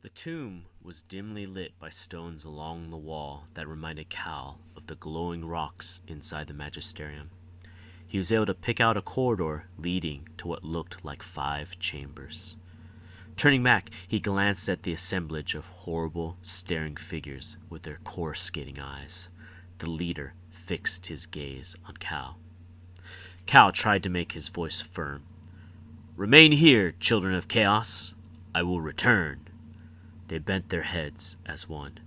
The tomb was dimly lit by stones along the wall that reminded Cal of the glowing rocks inside the magisterium. He was able to pick out a corridor leading to what looked like 5 chambers. Turning back, he glanced at the assemblage of horrible, staring figures with their coruscating eyes. The leader fixed his gaze on Cal. Cal tried to make his voice firm. "Remain here, children of chaos. I will return." They bent their heads as one.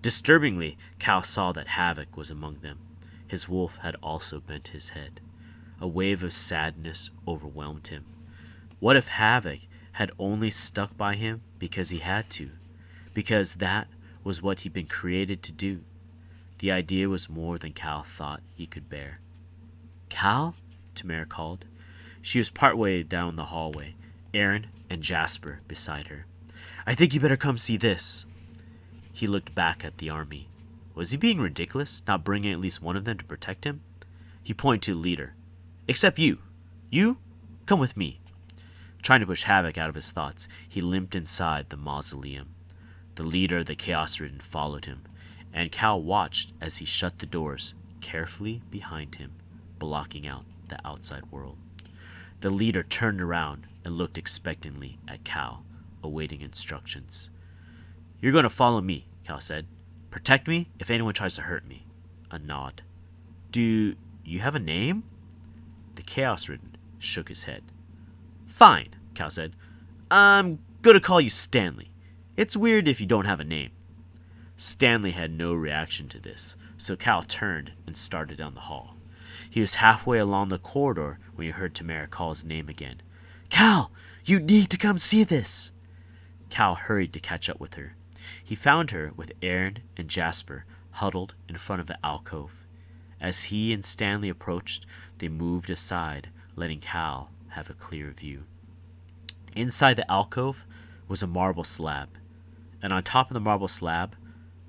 Disturbingly, Cal saw that Havoc was among them. His wolf had also bent his head. A wave of sadness overwhelmed him. What if Havoc had only stuck by him because he had to? Because that was what he'd been created to do? The idea was more than Cal thought he could bear. "Cal?" Tamara called. She was partway down the hallway, Aaron and Jasper beside her. "I think you better come see this." He looked back at the army. Was he being ridiculous, not bringing at least one of them to protect him? He pointed to the leader. "Except you. You? Come with me." Trying to push Havoc out of his thoughts, he limped inside the mausoleum. The leader of the Chaos-Ridden followed him, and Cal watched as he shut the doors carefully behind him, blocking out the outside world. The leader turned around and looked expectantly at Cal, awaiting instructions. "You're going to follow me," Cal said. "Protect me if anyone tries to hurt me." A nod. "Do you have a name?" The Chaos-Ridden shook his head. "Fine," Cal said. "I'm going to call you Stanley. It's weird if you don't have a name." Stanley had no reaction to this, so Cal turned and started down the hall. He was halfway along the corridor when he heard Tamara call his name again. "Cal, you need to come see this." Cal hurried to catch up with her. He found her with Aaron and Jasper huddled in front of the alcove. As he and Stanley approached, they moved aside, letting Cal have a clear view. Inside the alcove was a marble slab, and on top of the marble slab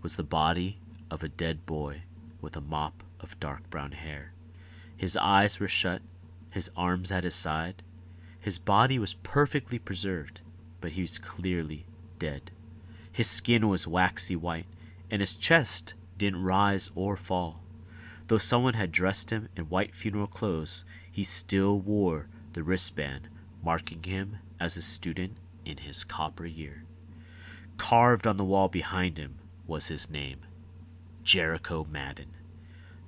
was the body of a dead boy with a mop of dark brown hair. His eyes were shut, his arms at his side. His body was perfectly preserved, but he was clearly dead. His skin was waxy white, and his chest didn't rise or fall. Though someone had dressed him in white funeral clothes, he still wore the wristband marking him as a student in his copper year. Carved on the wall behind him was his name, Jericho Madden.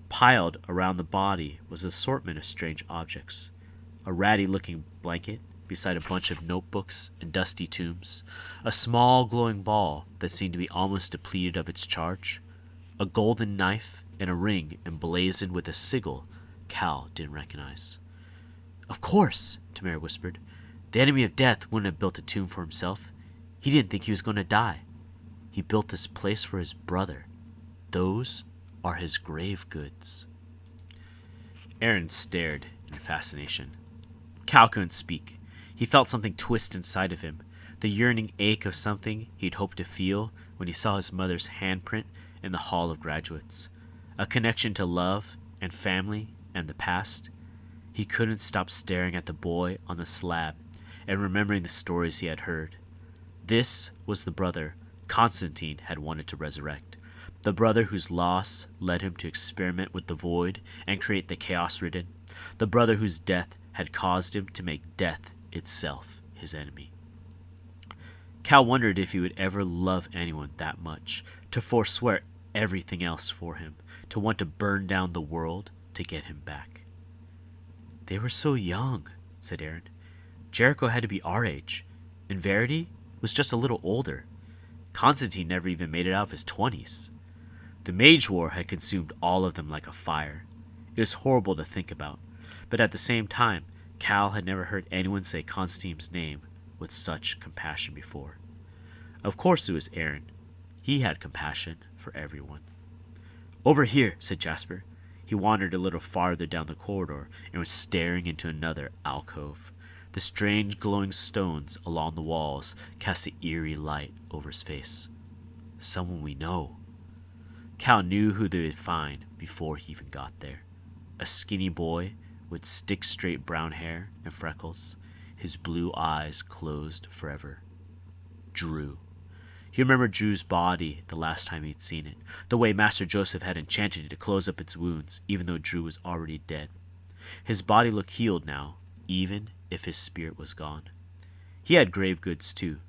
Piled around the body was an assortment of strange objects. A ratty-looking blanket beside a bunch of notebooks and dusty tombs. A small glowing ball that seemed to be almost depleted of its charge. A golden knife and a ring emblazoned with a sigil Cal didn't recognize. "Of course," Tamara whispered. "The enemy of death wouldn't have built a tomb for himself. He didn't think he was going to die. He built this place for his brother. Those are his grave goods." Aaron stared in fascination. Cal couldn't speak. He felt something twist inside of him, the yearning ache of something he'd hoped to feel when he saw his mother's handprint in the Hall of Graduates. A connection to love and family and the past. He couldn't stop staring at the boy on the slab and remembering the stories he had heard. This was the brother Constantine had wanted to resurrect. The brother whose loss led him to experiment with the void and create the Chaos-Ridden. The brother whose death had caused him to make death itself his enemy. Cal wondered if he would ever love anyone that much, to forswear everything else for him, to want to burn down the world to get him back. "They were so young," said Aaron. "Jericho had to be our age, and Verity was just a little older. Constantine never even made it out of his 20s. The Mage War had consumed all of them like a fire. It was horrible to think about, but at the same time, Cal had never heard anyone say Constantine's name with such compassion before. Of course it was Aaron. He had compassion for everyone. "Over here," said Jasper. He wandered a little farther down the corridor and was staring into another alcove. The strange glowing stones along the walls cast an eerie light over his face. "Someone we know." Cal knew who they would find before he even got there. A skinny boy with stick-straight brown hair and freckles, his blue eyes closed forever. Drew. He remembered Drew's body the last time he'd seen it, the way Master Joseph had enchanted it to close up its wounds, even though Drew was already dead. His body looked healed now, even if his spirit was gone. He had grave goods too,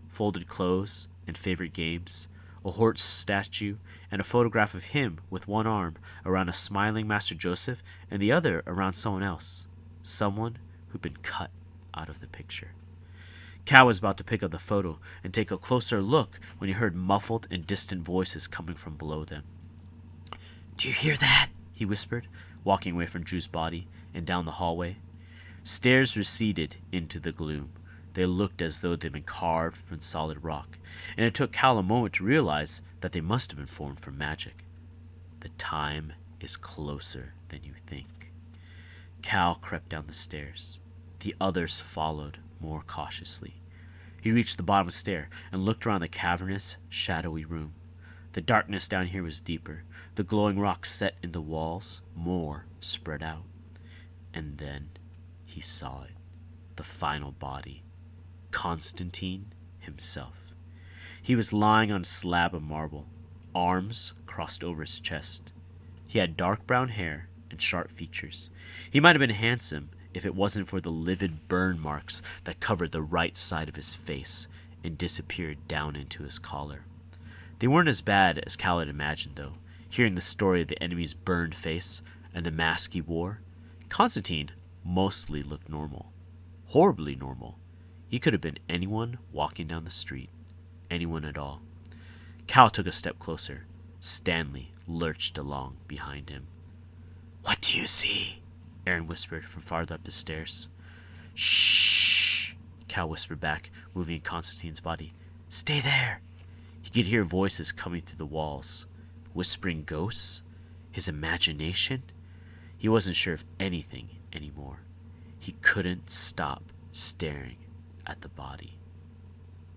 folded clothes and favorite games, a horse statue, and a photograph of him with one arm around a smiling Master Joseph and the other around someone else, someone who'd been cut out of the picture. Cal was about to pick up the photo and take a closer look when he heard muffled and distant voices coming from below them. "Do you hear that?" he whispered, walking away from Drew's body and down the hallway. Stairs receded into the gloom. They looked as though they'd been carved from solid rock, and it took Cal a moment to realize that they must have been formed from magic. The time is closer than you think. Cal crept down the stairs. The others followed more cautiously. He reached the bottom stair and looked around the cavernous, shadowy room. The darkness down here was deeper, the glowing rocks set in the walls more spread out. And then he saw it, the final body, Constantine himself. He was lying on a slab of marble, arms crossed over his chest. He had dark brown hair and sharp features. He might have been handsome if it wasn't for the livid burn marks that covered the right side of his face and disappeared down into his collar. They weren't as bad as Cal had imagined, though. Hearing the story of the enemy's burned face and the mask he wore, Constantine mostly looked normal. Horribly normal. He could have been anyone walking down the street. Anyone at all. Cal took a step closer. Stanley lurched along behind him. "What do you see?" Aaron whispered from farther up the stairs. "Shh!" Cal whispered back, moving in Constantine's body. "Stay there." He could hear voices coming through the walls. Whispering ghosts? His imagination? He wasn't sure of anything anymore. He couldn't stop staring at the body.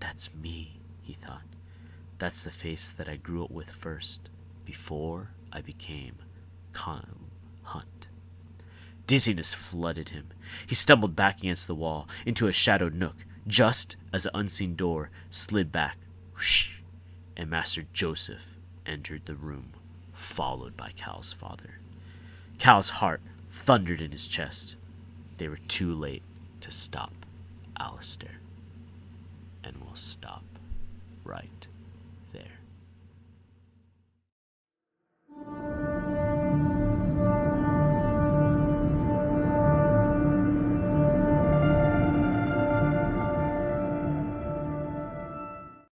"That's me," he thought. "That's the face that I grew up with first, before I became Hunt." Dizziness flooded him. He stumbled back against the wall, into a shadowed nook, just as the unseen door slid back, whoosh, and Master Joseph entered the room, followed by Cal's father. Cal's heart thundered in his chest. They were too late to stop Alistair. And we'll stop right there.